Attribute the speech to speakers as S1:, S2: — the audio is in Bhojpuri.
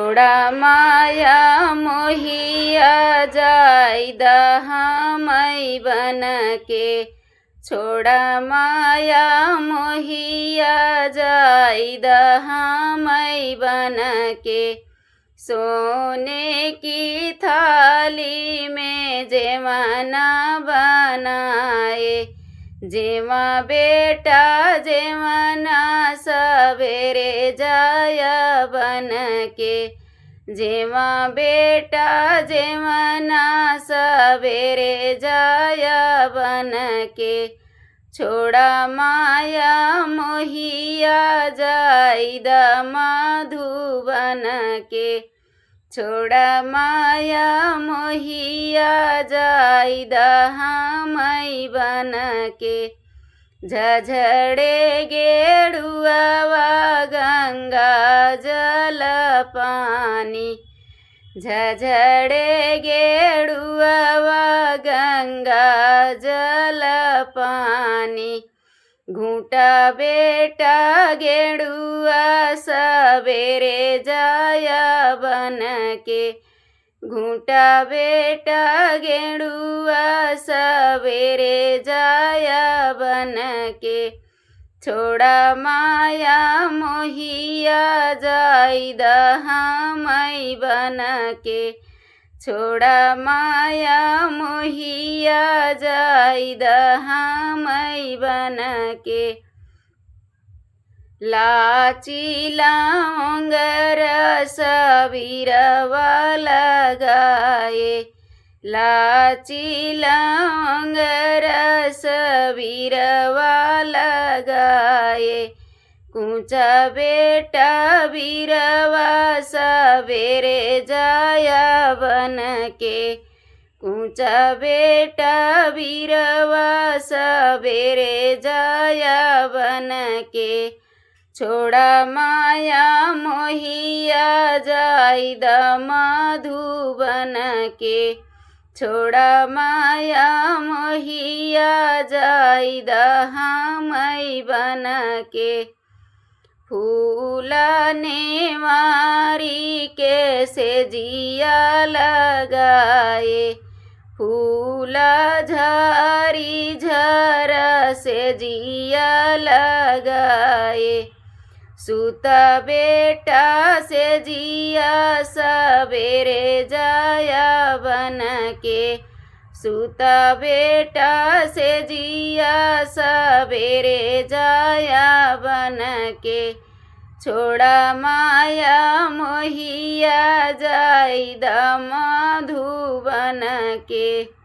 S1: छोड़ा माया मोहिया जाइद हमै बन के। छोड़ा माया मोहिया जाइद हमै बन के। सोने की थाली में जेवना बनाए। जेवा बेटा जेवना सवेरे जाय बन के। जेवा बेटा जेवना सवेरे जाय बन के। छोड़ा माया मोहिया जाइद मधुबन के। छोड़ा माया मोहिया जाइद हमै बन के। झझड़े गेड़ुआ गंगा जल पानी। झझड़े गेड़ुआ गंगा जल पानी। घूटा बेटा गेड़ुआ सवेरे जाय बन के। घूटा बेटा गेड़ुआ सवेरे जाय बन के। छोड़ा माया मोहिया जाइद हमै बन के। छोड़ा माया मोहिया जाइद हमै बन के। लाची लौंग रस बिरवा लगाए। लाची लौंग रस बिरवा लगाए। कूचा बेटा बिरवा सवेरे जाय बन के। कूचा बेटा बिरवा सवेरे जाय बन के। छोड़ा माया मोहिया जाइद मधुबन के। छोड़ा माया मोहिया जाइद हमै बन के। फूल नेवारी के सेजिया लगाए। फूल झरी झर सेजिया लगाए। सुत बेटा सेजिया सवेरे जाय बन के। सुत बेटा सेजिया सवेरे जाय बन के। छोड़ा माया मोहिया जाइद मधुबन के।